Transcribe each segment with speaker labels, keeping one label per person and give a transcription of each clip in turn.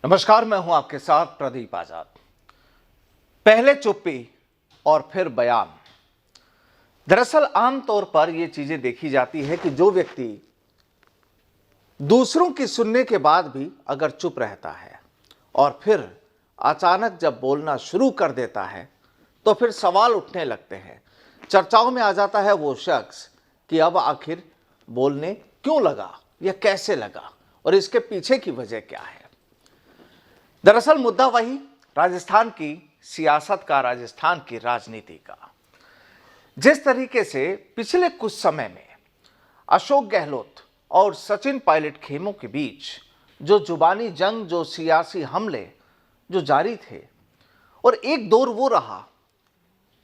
Speaker 1: नमस्कार, मैं हूं आपके साथ प्रदीप आजाद। पहले चुप्पी और फिर बयान। दरअसल आमतौर पर यह चीजें देखी जाती है कि जो व्यक्ति दूसरों की सुनने के बाद भी अगर चुप रहता है और फिर अचानक जब बोलना शुरू कर देता है तो फिर सवाल उठने लगते हैं। चर्चाओं में आ जाता है वो शख्स कि अब आखिर बोलने क्यों लगा या कैसे लगा और इसके पीछे की वजह क्या है। दरअसल मुद्दा वही राजस्थान की सियासत का, राजस्थान की राजनीति का। जिस तरीके से पिछले कुछ समय में अशोक गहलोत और सचिन पायलट खेमों के बीच जो जुबानी जंग, जो सियासी हमले जो जारी थे, और एक दौर वो रहा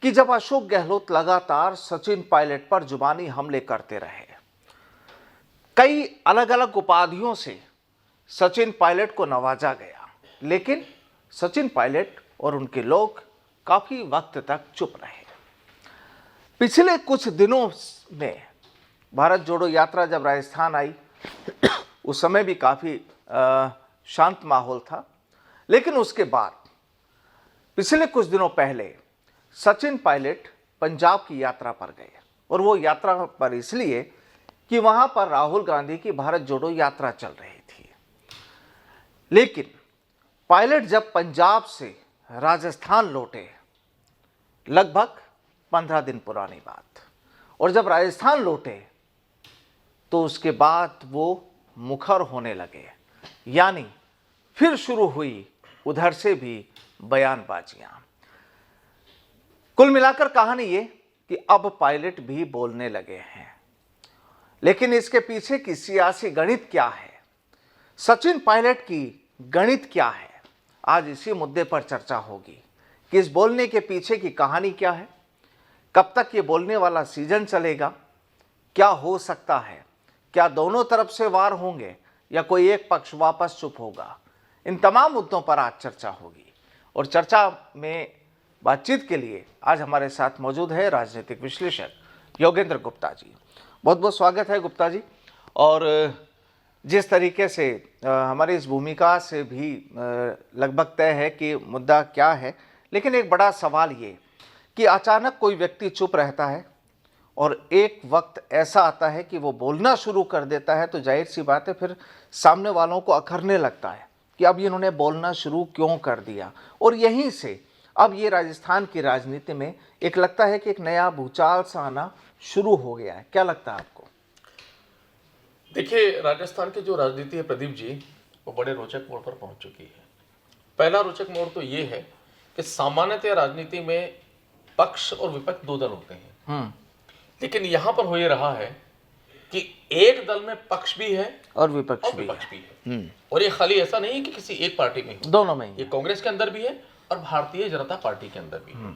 Speaker 1: कि जब अशोक गहलोत लगातार सचिन पायलट पर जुबानी हमले करते रहे। कई अलग अलग उपाधियों से सचिन पायलट को नवाजा गया, लेकिन सचिन पायलट और उनके लोग काफी वक्त तक चुप रहे। पिछले कुछ दिनों में भारत जोड़ो यात्रा जब राजस्थान आई उस समय भी काफी शांत माहौल था, लेकिन उसके बाद पिछले कुछ दिनों पहले सचिन पायलट पंजाब की यात्रा पर गए, और वो यात्रा पर इसलिए कि वहां पर राहुल गांधी की भारत जोड़ो यात्रा चल रही थी। लेकिन पायलट जब पंजाब से राजस्थान लौटे, लगभग 15 दिन पुरानी बात, और जब राजस्थान लौटे तो उसके बाद वो मुखर होने लगे, यानी फिर शुरू हुई उधर से भी बयानबाजियां। कुल मिलाकर कहानी ये कि अब पायलट भी बोलने लगे हैं, लेकिन इसके पीछे की सियासी गणित क्या है, सचिन पायलट की गणित क्या है, आज इसी मुद्दे पर चर्चा होगी कि इस बोलने के पीछे की कहानी क्या है, कब तक ये बोलने वाला सीजन चलेगा, क्या हो सकता है, क्या दोनों तरफ से वार होंगे या कोई एक पक्ष वापस चुप होगा। इन तमाम मुद्दों पर आज चर्चा होगी, और चर्चा में बातचीत के लिए आज हमारे साथ मौजूद है राजनीतिक विश्लेषक योगेंद्र गुप्ता जी। बहुत बहुत स्वागत है गुप्ता जी। और जिस तरीके से हमारी इस भूमिका से भी लगभग तय है कि मुद्दा क्या है, लेकिन एक बड़ा सवाल ये कि अचानक कोई व्यक्ति चुप रहता है और एक वक्त ऐसा आता है कि वो बोलना शुरू कर देता है, तो जाहिर सी बात है फिर सामने वालों को अखरने लगता है कि अब इन्होंने बोलना शुरू क्यों कर दिया। और यहीं से अब ये राजस्थान की राजनीति में एक लगता है कि एक नया भूचाल सा आना शुरू हो गया है। क्या लगता है आपको?
Speaker 2: देखिए, राजस्थान की जो राजनीति है प्रदीप जी, वो बड़े रोचक मोड़ पर पहुंच चुकी है। पहला रोचक मोड़ तो ये है कि सामान्यतः राजनीति में पक्ष और विपक्ष दो दल होते हैं, लेकिन यहां पर हो ये रहा है कि एक दल में पक्ष भी है और विपक्ष भी है। और ये खाली ऐसा नहीं है कि किसी एक पार्टी में,
Speaker 1: दोनों में
Speaker 2: ये कांग्रेस के अंदर भी है और भारतीय जनता पार्टी के अंदर भी है।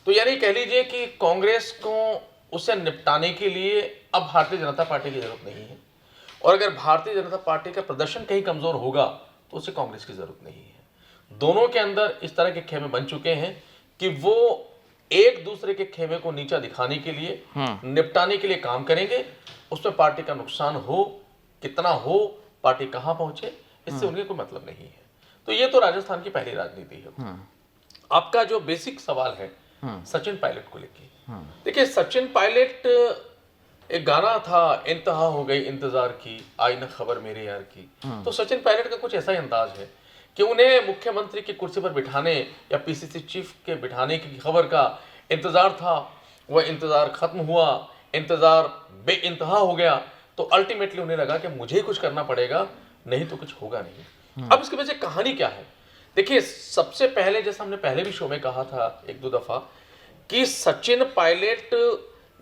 Speaker 2: तो यानी कह लीजिए कि कांग्रेस को उसे निपटाने के लिए अब भारतीय जनता पार्टी की जरूरत नहीं है, और अगर भारतीय जनता पार्टी का प्रदर्शन कहीं कमजोर होगा तो उसे कांग्रेस की जरूरत नहीं है। दोनों के अंदर इस तरह के खेमे बन चुके हैं कि वो एक दूसरे के खेमे को नीचा दिखाने के लिए, निपटाने के लिए काम करेंगे। उसमें पार्टी का नुकसान हो, कितना हो, पार्टी कहां पहुंचे, इससे उनके कोई मतलब नहीं है। तो ये तो राजस्थान की पहली राजनीति है। आपका जो बेसिक सवाल है सचिन पायलट को लेके, देखिए सचिन पायलट, एक गाना था, इंतहा हो गई इंतजार की, आई न खबर मेरे यार की। तो सचिन पायलट का कुछ ऐसा ही अंदाज है कि उन्हें मुख्यमंत्री की कुर्सी पर बिठाने या पीसीसी चीफ के बिठाने की खबर का इंतजार था। वह इंतजार खत्म हुआ, इंतजार बेइंतहा हो गया, तो अल्टीमेटली उन्हें लगा कि मुझे ही कुछ करना पड़ेगा, नहीं तो कुछ होगा नहीं। अब इसके वजह कहानी क्या है? देखिए, सबसे पहले जैसा हमने पहले भी शो में कहा था एक दो दफा कि सचिन पायलट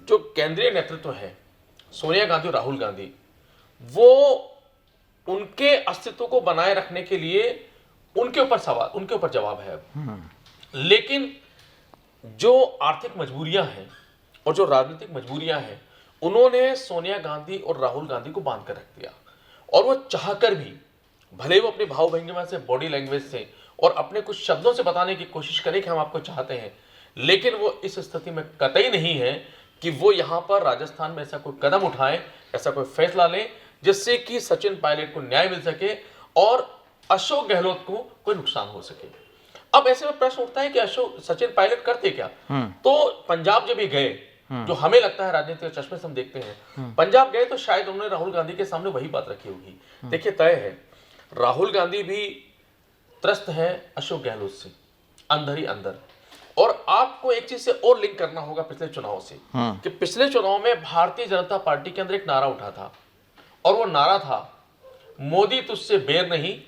Speaker 2: जो केंद्रीय नेतृत्व है, सोनिया गांधी और राहुल गांधी, वो उनके अस्तित्व को बनाए रखने के लिए उनके ऊपर सवाल, उनके ऊपर जवाब है अब। लेकिन जो आर्थिक मजबूरियां हैं और जो राजनीतिक मजबूरियां हैं, उन्होंने सोनिया गांधी और राहुल गांधी को बांध कर रख दिया, और वो चाहकर भी, भले वो अपने भाव भंगिमा से, बॉडी लैंग्वेज से और अपने कुछ शब्दों से बताने की कोशिश करें कि हम आपको चाहते हैं, लेकिन वो इस स्थिति में कतई नहीं है कि वो यहां पर राजस्थान में ऐसा कोई कदम उठाएं, ऐसा कोई फैसला लें जिससे कि सचिन पायलट को न्याय मिल सके और अशोक गहलोत को कोई नुकसान हो सके। अब ऐसे में प्रश्न उठता है कि अशोक सचिन पायलट करते क्या। तो पंजाब जब ये गए, जो हमें लगता है राजनीतिक चश्मे से हम देखते हैं, पंजाब गए तो शायद उन्होंने राहुल गांधी के सामने वही बात रखी होगी। देखिए, तय है राहुल गांधी भी त्रस्त है अशोक गहलोत से अंदर ही अंदर। और आपको एक चीज से और लिंक करना होगा पिछले चुनाव से, कि पिछले चुनाव में भारतीय जनता पार्टी के अंदर एक नारा उठा था, और वो नारा था मोदी तुझसे बेर नहीं,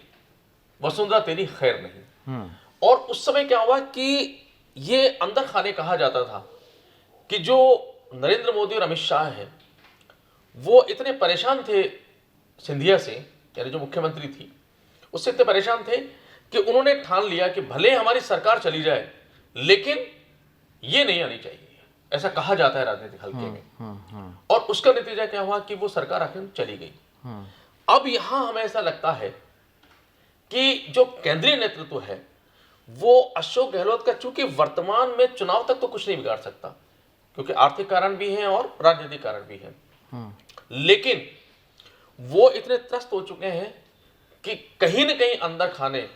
Speaker 2: वसुंधरा तेरी खैर नहीं। और उस समय क्या हुआ कि ये अंदर खाने कहा जाता था कि जो नरेंद्र मोदी और अमित शाह हैं वो इतने परेशान थे सिंधिया से, यानी जो मुख्यमंत्री थी उससे इतने परेशान थे कि उन्होंने ठान लिया कि भले हमारी सरकार चली जाए लेकिन ये नहीं आनी चाहिए, ऐसा कहा जाता है राजनीतिक हल्के में। और उसका नतीजा क्या हुआ कि वो सरकार आखिर चली गई। अब यहां हमें ऐसा लगता है कि जो केंद्रीय नेतृत्व है वो अशोक गहलोत का, चूंकि वर्तमान में चुनाव तक तो कुछ नहीं बिगाड़ सकता क्योंकि आर्थिक कारण भी हैं और राजनीतिक कारण भी हैं, लेकिन वो इतने त्रस्त हो चुके हैं कि कहीं न कहीं अंदर खाने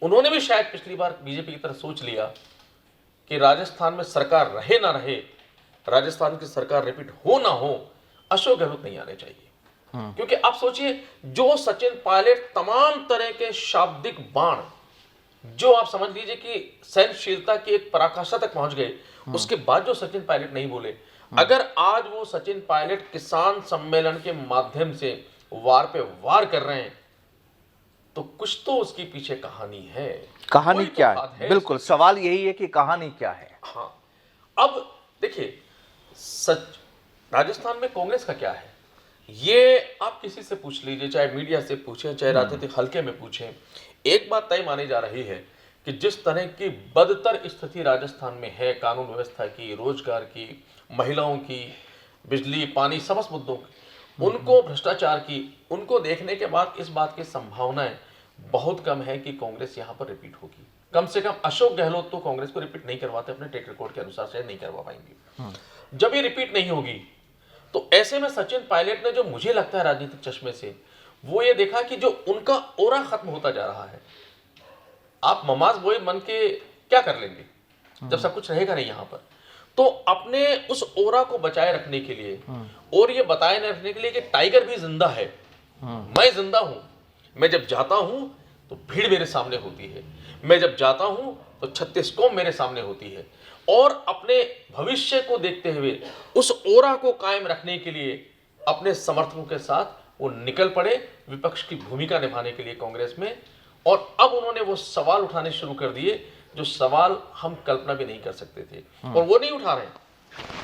Speaker 2: उन्होंने भी शायद पिछली बार बीजेपी की तरह सोच लिया कि राजस्थान में सरकार रहे ना रहे, राजस्थान की सरकार रिपीट हो ना हो, अशोक गहलोत नहीं आने चाहिए। क्योंकि आप सोचिए, जो सचिन पायलट तमाम तरह के शाब्दिक बाण, जो आप समझ लीजिए कि सहनशीलता की एक पराकाष्ठा तक पहुंच गए, उसके बाद जो सचिन पायलट नहीं बोले, अगर आज वो सचिन पायलट किसान सम्मेलन के माध्यम से वार पे वार कर रहे हैं तो कुछ तो उसके पीछे कहानी है।
Speaker 1: कहानी क्या है? बिल्कुल, सवाल यही है कि कहानी क्या है।
Speaker 2: हाँ, अब देखिए, राजस्थान में कांग्रेस का क्या है, ये आप किसी से पूछ लीजिए, चाहे मीडिया से पूछें, चाहे राजनीतिक हल्के में पूछें, एक बात तय मानी जा रही है कि जिस तरह की बदतर स्थिति राजस्थान में है, कानून व्यवस्था की, रोजगार की, महिलाओं की, बिजली पानी समस्त मुद्दों की, उनको भ्रष्टाचार की, उनको देखने के बाद इस बात की संभावनाएं बहुत कम है कि कांग्रेस यहां पर रिपीट होगी। कम से कम अशोक गहलोत तो कांग्रेस को रिपीट नहीं करवाते, अपने ट्रैक रिकॉर्ड के अनुसार से नहीं करवा पाएंगे। जब ये रिपीट नहीं होगी तो ऐसे में सचिन पायलट ने, जो मुझे लगता है राजनीतिक चश्मे से, वो ये देखा कि जो उनका ओरा खत्म होता जा रहा है। आप ममाज बोए मन के क्या कर लेंगे जब सब कुछ रहेगा नहीं यहां पर। तो अपने उस ओरा को बचाए रखने के लिए और ये बताए रखने के लिए कि टाइगर भी जिंदा है, मैं जिंदा हूं, मैं जब जाता हूं तो भीड़ मेरे सामने होती है, मैं जब जाता हूं तो 36 कौम मेरे सामने होती है, और अपने भविष्य को देखते हुए उस ओरा को कायम रखने के लिए अपने समर्थकों के साथ वो निकल पड़े विपक्ष की भूमिका निभाने के लिए कांग्रेस में। और अब उन्होंने वो सवाल उठाने शुरू कर दिए जो सवाल हम कल्पना भी नहीं कर सकते थे, और वो नहीं उठा रहे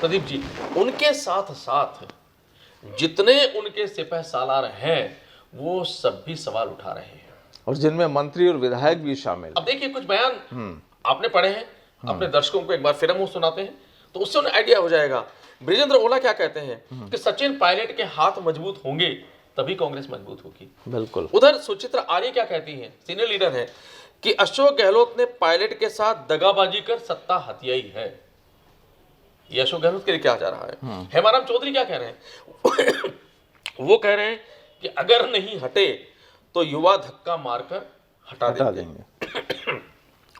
Speaker 2: प्रदीप जी, उनके साथ साथ जितने उनके सिपह सालार हैं वो सब भी सवाल उठा रहे हैं,
Speaker 1: और जिनमें मंत्री और विधायक भी शामिल।
Speaker 2: अब देखिए, कुछ बयान आपने पढ़े हैं, अपने दर्शकों को एक बार फिर हम वो सुनाते हैं तो उससे उन्हें आइडिया हो जाएगा। ब्रिजेंद्र ओला क्या कहते हैं कि सचिन पायलट के हाथ मजबूत होंगे तभी कांग्रेस मजबूत होगी।
Speaker 1: बिल्कुल।
Speaker 2: उधर सुचित्रा आर्य क्या कहती हैं, सीनियर लीडर है, कि अशोक गहलोत ने पायलट के साथ दगाबाजी कर सत्ता हथियाई है। ये अशोक गहलोत के लिए क्या जा रहा है। हेमाराम चौधरी क्या कह रहे हैं वो कह रहे हैं कि अगर नहीं हटे तो युवा धक्का मारकर हटा देंगे।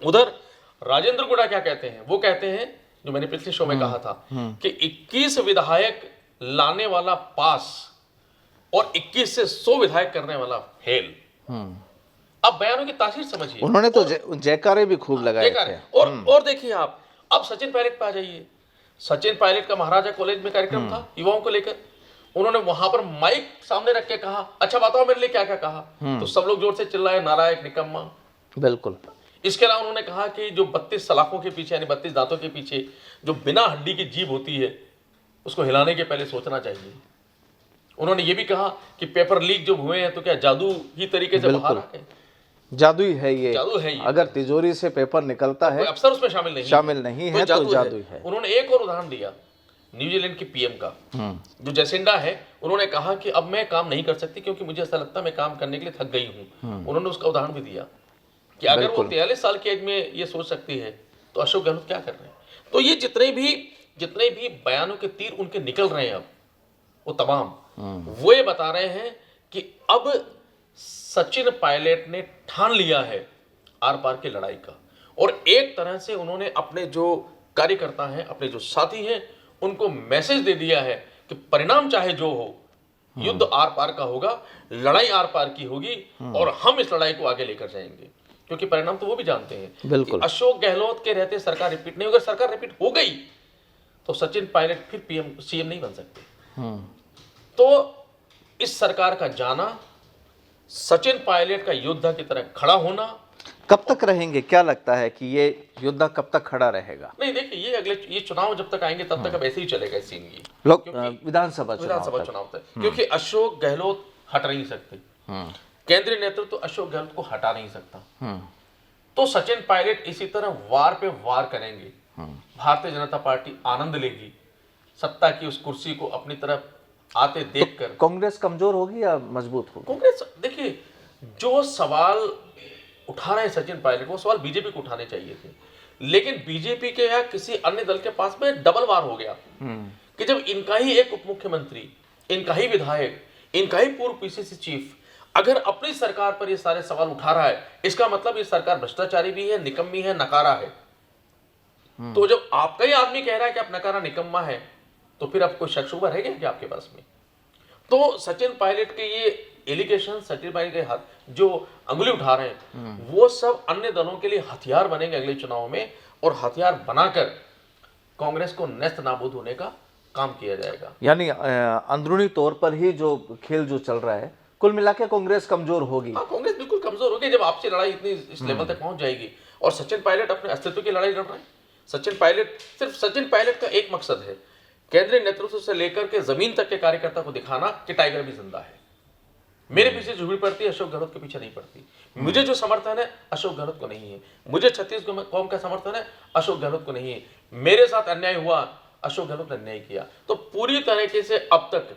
Speaker 2: उधर राजेंद्र गुड़ा क्या कहते हैं, वो कहते हैं, जो मैंने पिछले शो में कहा था कि 21 विधायक लाने वाला पास और 21 से 100 विधायक करने वाला फेल। अब बयानों की तासीर समझिए,
Speaker 1: उन्होंने तो जयकारे भी खूब लगाए थे।
Speaker 2: और देखिए आप, अब सचिन पायलट पे आ जाइए। सचिन पायलट का महाराजा कॉलेज में कार्यक्रम था युवाओं को लेकर, उन्होंने वहां पर माइक सामने रख के कहा, अच्छा बताओ मेरे लिए क्या क्या कहा, तो सब लोग जोर से चिल्लाए, नालायक, निकम्मा।
Speaker 1: बिल्कुल।
Speaker 2: इसके अलावा उन्होंने कहा कि जो 32 सलाखों के पीछे, यानी 32 दांतों के पीछे जो बिना हड्डी की जीभ होती है उसको हिलाने के पहले सोचना चाहिए। उन्होंने ये भी कहा कि पेपर लीक जो हुए हैं तो क्या जादू ही तरीके से बाहर आ गए,
Speaker 1: जादू ही है ये,
Speaker 2: जादू है ये।
Speaker 1: अगर तिजोरी से पेपर निकलता है,
Speaker 2: अफसर उसमें शामिल नहीं
Speaker 1: है तो जादू है।
Speaker 2: उन्होंने एक और उदाहरण दिया न्यूजीलैंड के पीएम का, जो जैसिंडा है, उन्होंने कहा कि अब मैं काम नहीं कर सकती क्योंकि मुझे ऐसा लगता है मैं काम करने के लिए थक गई हूं। उन्होंने उसका उदाहरण भी दिया कि अगर वो 43 साल की एज में ये सोच सकती है तो अशोक गहलोत क्या कर रहे हैं। तो ये जितने भी बयानों के तीर उनके निकल रहे हैं अब, वो तमाम वो ये बता रहे हैं कि अब सचिन पायलट ने ठान लिया है आर पार की लड़ाई का, और एक तरह से उन्होंने अपने जो कार्यकर्ता हैं, अपने जो साथी हैं, उनको मैसेज दे दिया है कि परिणाम चाहे जो हो, युद्ध आर पार का होगा, लड़ाई आर पार की होगी, और हम इस लड़ाई को आगे लेकर जाएंगे। क्योंकि परिणाम तो वो भी जानते हैं
Speaker 1: बिल्कुल।
Speaker 2: कि अशोक गहलोत के रहते सरकार रिपीट नहीं होगी। सरकार रिपीट हो गई तो सचिन पायलट फिर पीएम सीएम नहीं बन सकते। तो इस सरकार का जाना, सचिन पायलट का योद्धा की तरह खड़ा होना,
Speaker 1: कब तक रहेंगे, क्या लगता है कि ये योद्धा कब तक खड़ा रहेगा?
Speaker 2: नहीं देखिए, ये चुनाव जब तक आएंगे तब तक अब ऐसे ही चलेगा इस सीन की,
Speaker 1: लोग
Speaker 2: क्योंकि
Speaker 1: विधानसभा
Speaker 2: चुनाव तक, क्योंकि अशोक गहलोत हट नहीं सकते, केंद्रीय नेतृत्व तो अशोक गहलोत को हटा नहीं सकता। तो सचिन पायलट इसी तरह वार पे वार करेंगे। भारतीय जनता पार्टी आनंद लेगी सत्ता की उस कुर्सी को अपनी तरफ आते देखकर।
Speaker 1: कांग्रेस कमजोर होगी या मजबूत होगी?
Speaker 2: कांग्रेस, देखिए, जो सवाल उठा रहे हैं सचिन पायलट, वो सवाल बीजेपी को उठाने चाहिए थे, लेकिन बीजेपी के या किसी अन्य दल के पास में डबल वार हो गया कि जब इनका ही एक उप मुख्यमंत्री, इनका ही विधायक, इनका ही पूर्व पीसीसी चीफ अगर अपनी सरकार पर ये सारे सवाल उठा रहा है, इसका मतलब ये सरकार भ्रष्टाचारी भी है, निकम्मी है, नकारा है। तो जब आपका ही आदमी कह रहा है कि आप नकारा निकम्मा है, तो फिर अब कोई शक शुबा रहेगा क्या आपके पास में? तो सचिन पायलट के ये एलिगेशन, सचिन पायलट के हाथ जो अंगुली उठा रहे हैं, वो सब अन्य दलों के लिए हथियार बनेंगे अगले चुनाव में, और हथियार बनाकर कांग्रेस को नेस्त नाबूद होने का काम किया जाएगा।
Speaker 1: यानी अंदरूनी तौर पर ही जो खेल जो चल रहा है, कुल मिलाकर कांग्रेस कमजोर होगी।
Speaker 2: हाँ, कांग्रेस बिल्कुल कमजोर होगी जब आपसी लड़ाई इतनी इस लेवल तक पहुंच जाएगी। और सचिन पायलट अपने अस्तित्व की लड़ाई लड़ रहे हैं। सिर्फ सचिन पायलट का एक मकसद है, केंद्रीय नेतृत्व से लेकर के जमीन तक के कार्यकर्ता को दिखाना कि टाइगर भी जिंदा है। मेरे पीछे जो भीड़ पड़ती है, अशोक गहलोत के पीछे नहीं पड़ती। मुझे जो समर्थन है, अशोक गहलोत को नहीं है। मुझे छत्तीसगढ़ कौम का समर्थन है, अशोक गहलोत को नहीं है। मेरे साथ अन्याय हुआ, अशोक गहलोत ने अन्याय किया। तो पूरी तरीके से अब तक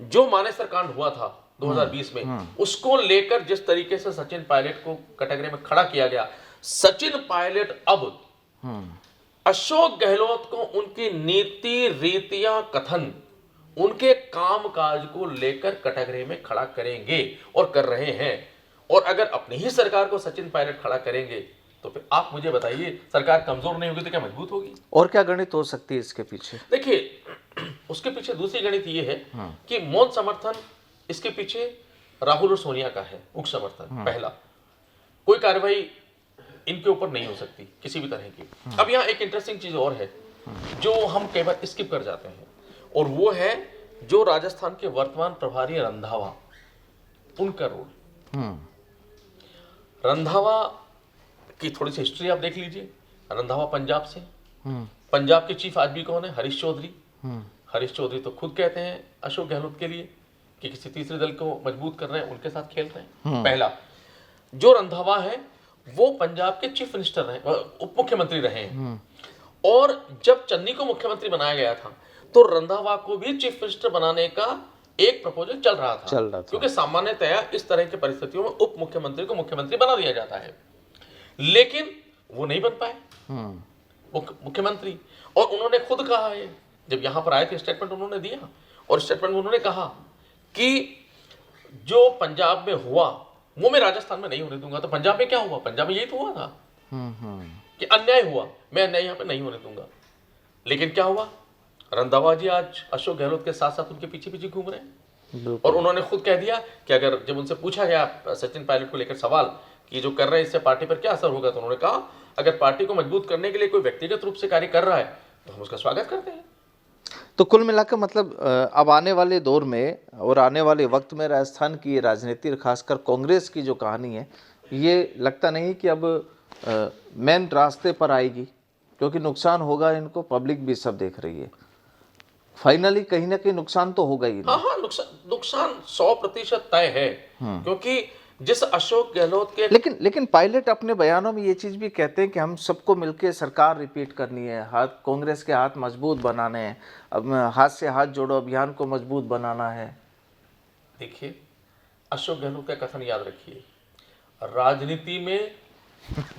Speaker 2: जो मानेसर कांड हुआ था 2020 में, उसको लेकर जिस तरीके से सचिन पायलट को कैटेगरी में खड़ा किया गया, सचिन पायलट अब अशोक गहलोत को उनकी नीति, रीतियां, कथन, उनके कामकाज को लेकर कैटेगरी में खड़ा करेंगे और कर रहे हैं। और अगर अपनी ही सरकार को सचिन पायलट खड़ा करेंगे तो फिर आप मुझे बताइए, सरकार कमजोर नहीं होगी तो क्या मजबूत होगी?
Speaker 1: और क्या गणित हो सकती है इसके पीछे?
Speaker 2: देखिए, उसके पीछे दूसरी गणित ये है कि मौन समर्थन इसके पीछे राहुल और सोनिया का है, मुख्य समर्थन। पहला, कोई कार्रवाई इनके ऊपर नहीं हो सकती किसी भी तरह की। अब यहाँ एक इंटरेस्टिंग चीज और है जो हम कई बार स्किप कर जाते हैं, और वो है जो राजस्थान के वर्तमान प्रभारी रंधावा, उनका रोल। रंधावा की थोड़ी सी हिस्ट्री आप देख लीजिए। रंधावा पंजाब से, पंजाब के चीफ आज भी कौन है? हरीश चौधरी। हरीश चौधरी तो खुद कहते हैं अशोक गहलोत के लिए कि किसी तीसरे दल को मजबूत कर रहे हैं, उनके साथ खेल रहे हैं। पहला, जो रंधावा है वो पंजाब के चीफ मिनिस्टर रहे, उप मुख्यमंत्री रहे हैं। और जब चन्नी को मुख्यमंत्री बनाया गया था तो रंधावा को भी चीफ मिनिस्टर बनाने का एक प्रपोजल चल रहा था। क्योंकि सामान्यतया इस तरह की परिस्थितियों में उप मुख्यमंत्री को मुख्यमंत्री बना दिया जाता है, लेकिन वो नहीं बन पाए मुख्यमंत्री। और उन्होंने खुद कहा है, जब यहां पर आए थे स्टेटमेंट उन्होंने दिया, और स्टेटमेंट में उन्होंने कहा कि जो पंजाब में हुआ वो मैं राजस्थान में नहीं होने दूंगा। तो पंजाब में क्या हुआ? पंजाब में यही तो हुआ था कि अन्याय हुआ, मैं अन्याय यहां पे नहीं होने दूंगा। लेकिन क्या हुआ? रंधावा जी आज अशोक गहलोत के साथ साथ उनके पीछे पीछे घूम रहे हैं। और उन्होंने खुद कह दिया कि अगर जब उनसे पूछा गया सचिन पायलट को लेकर सवाल कि जो कर रहे हैं इससे पार्टी पर क्या असर होगा, तो उन्होंने कहा अगर पार्टी को मजबूत करने के लिए कोई व्यक्तिगत रूप से कार्य कर रहा है तो हम उसका स्वागत करते हैं।
Speaker 1: तो कुल मिलाकर मतलब अब आने वाले दौर में और आने वाले वक्त में राजस्थान की राजनीति, खासकर कांग्रेस की जो कहानी है, ये लगता नहीं कि अब मेन रास्ते पर आएगी, क्योंकि नुकसान होगा इनको, पब्लिक भी सब देख रही है। फाइनली कहीं ना कहीं नुकसान तो होगा ही।
Speaker 2: हाँ, नुकसान 100% तय है, क्योंकि जिस अशोक गहलोत के
Speaker 1: लेकिन पायलट अपने बयानों में ये चीज भी कहते हैं कि हम सबको मिलकर सरकार रिपीट करनी है, हाथ कांग्रेस के हाथ मजबूत बनाने हैं, अब हाथ से हाथ जोड़ो अभियान को मजबूत बनाना है।
Speaker 2: देखिए, अशोक गहलोत का कथन याद रखिए, राजनीति में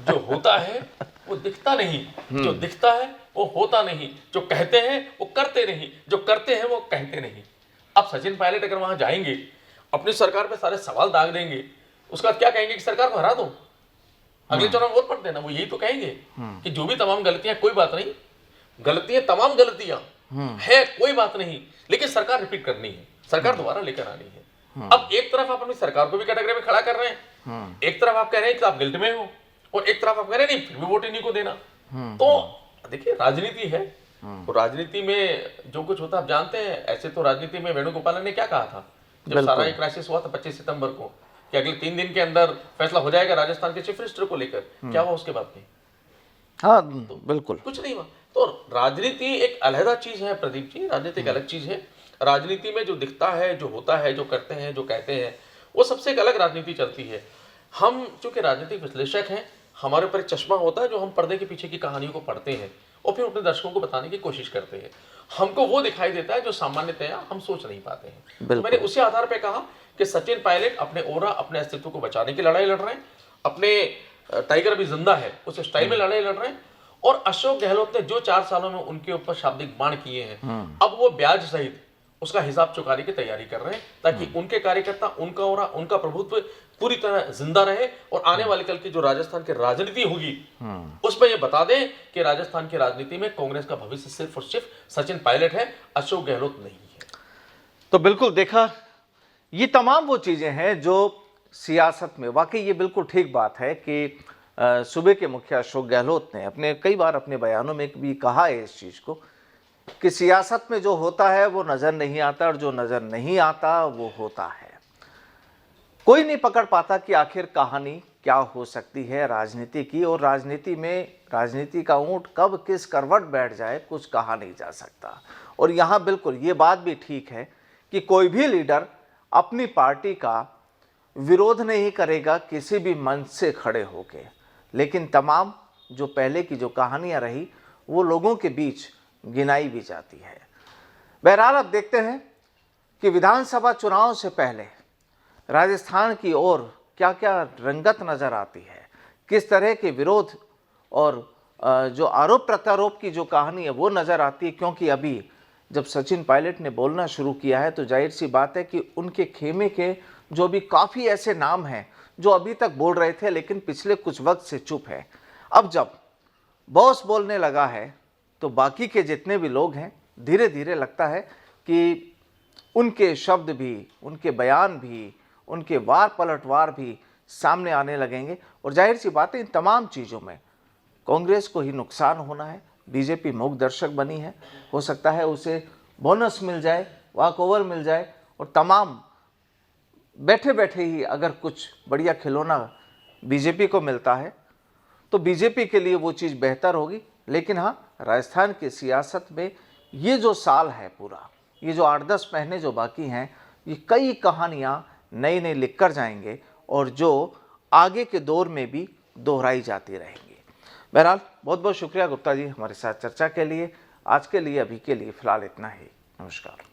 Speaker 2: जो होता है वो दिखता नहीं, जो दिखता है वो होता नहीं, जो कहते हैं वो करते नहीं, जो करते हैं वो कहते नहीं। अब सचिन पायलट अगर वहां जाएंगे अपनी सरकार पे सारे सवाल दाग देंगे, उसके बाद क्या कहेंगे कि सरकार को हरा दो, अगले चुनाव में वोट मत देना। वो यही तो कहेंगे कि जो भी तमाम गलतियां, कोई बात नहीं, गलतियां तमाम गलतियां है, कोई बात नहीं, लेकिन सरकार रिपीट करनी है, सरकार दोबारा लेकर आनी है। अब एक तरफ आप अपनी सरकार को भी कैटेगरी में खड़ा कर रहे हैं, एक तरफ आप कह रहे हैं कि आप गिल्ट में हो, और एक तरफ आप कह रहे हैं नहीं फिर भी वोट इन्हीं को देना। तो देखिए राजनीति है, तो राजनीति में जो कुछ होता है आप जानते हैं। ऐसे तो राजनीति में वेणुगोपाल ने क्या कहा था जब सारा एक क्राइसिस हुआ था 25 सितंबर को, कि अगले 3 दिन के अंदर फैसला हो जाएगा राजस्थान के चीफ मिनिस्टर को लेकर, क्या हुआ उसके बाद में?
Speaker 1: हाँ तो बिल्कुल
Speaker 2: कुछ नहीं हुआ। तो राजनीति एक अलहदा चीज है प्रदीप जी, राजनीति एक अलग चीज है। राजनीति में जो दिखता है, जो होता है, जो करते हैं, जो कहते हैं, वो सबसे एक अलग राजनीति चलती है। हम चूंकि राजनीतिक विश्लेषक हैं, हमारे ऊपर एक चश्मा होता है जो हम पर्दे के पीछे की कहानियों को पढ़ते हैं और फिर अपने दर्शकों को बताने की कोशिश करते हैं। हमको वो दिखाई देता है जो सामान्यतया हम सोच नहीं पाते हैं। तो मैंने उसी आधार पर कहा कि सचिन पायलट अपने ओरा, अपने अस्तित्व को बचाने की लड़ाई लड़ रहे हैं, अपने टाइगर अभी जिंदा है उस स्टाइल में लड़ाई लड़ रहे हैं, और अशोक गहलोत ने जो 4 सालों में उनके ऊपर शाब्दिक बाण किए हैं, अब वो ब्याज सहित उसका हिसाब चुकाने की तैयारी कर रहे हैं, ताकि उनके कार्यकर्ता, उनका ओरा, उनका प्रभुत्व पूरी तरह जिंदा रहे, और आने वाले कल की जो राजस्थान की राजनीति होगी उसमें ये बता दें कि राजस्थान की राजनीति में कांग्रेस का भविष्य सिर्फ और सिर्फ सचिन पायलट है, अशोक गहलोत नहीं है।
Speaker 1: तो बिल्कुल देखा, ये तमाम वो चीजें हैं जो सियासत में वाकई ये बिल्कुल ठीक बात है कि सूबे के मुखिया अशोक गहलोत ने अपने कई बार अपने बयानों में भी कहा है इस चीज को कि सियासत में जो होता है वो नजर नहीं आता, और जो नजर नहीं आता वो होता है। कोई नहीं पकड़ पाता कि आखिर कहानी क्या हो सकती है राजनीति की, और राजनीति में राजनीति का ऊंट कब किस करवट बैठ जाए कुछ कहा नहीं जा सकता। और यहाँ बिल्कुल ये बात भी ठीक है कि कोई भी लीडर अपनी पार्टी का विरोध नहीं करेगा किसी भी मंच से खड़े होके, लेकिन तमाम जो पहले की जो कहानियां रही वो लोगों के बीच गिनाई भी जाती है। बहरहाल अब देखते हैं कि विधानसभा चुनाव से पहले राजस्थान की ओर क्या क्या रंगत नजर आती है, किस तरह के विरोध और जो आरोप प्रत्यारोप की जो कहानी है वो नजर आती है। क्योंकि अभी जब सचिन पायलट ने बोलना शुरू किया है तो जाहिर सी बात है कि उनके खेमे के जो भी काफ़ी ऐसे नाम हैं जो अभी तक बोल रहे थे लेकिन पिछले कुछ वक्त से चुप है, अब जब बॉस बोलने लगा है तो बाकी के जितने भी लोग हैं धीरे धीरे लगता है कि उनके शब्द भी, उनके बयान भी, उनके वार पलटवार भी सामने आने लगेंगे। और जाहिर सी बात है इन तमाम चीज़ों में कांग्रेस को ही नुकसान होना है। बीजेपी मूक दर्शक बनी है, हो सकता है उसे बोनस मिल जाए, वॉक ओवर मिल जाए, और तमाम बैठे बैठे ही अगर कुछ बढ़िया खिलौना बीजेपी को मिलता है तो बीजेपी के लिए वो चीज़ बेहतर होगी। लेकिन हाँ, राजस्थान की सियासत में ये जो साल है पूरा, ये जो 8-10 महीने जो बाकी हैं, ये कई कहानियाँ नई नई लिख कर जाएंगे और जो आगे के दौर में भी दोहराई जाती रहेंगी। बहरहाल बहुत बहुत शुक्रिया गुप्ता जी हमारे साथ चर्चा के लिए। आज के लिए अभी के लिए फ़िलहाल इतना ही। नमस्कार।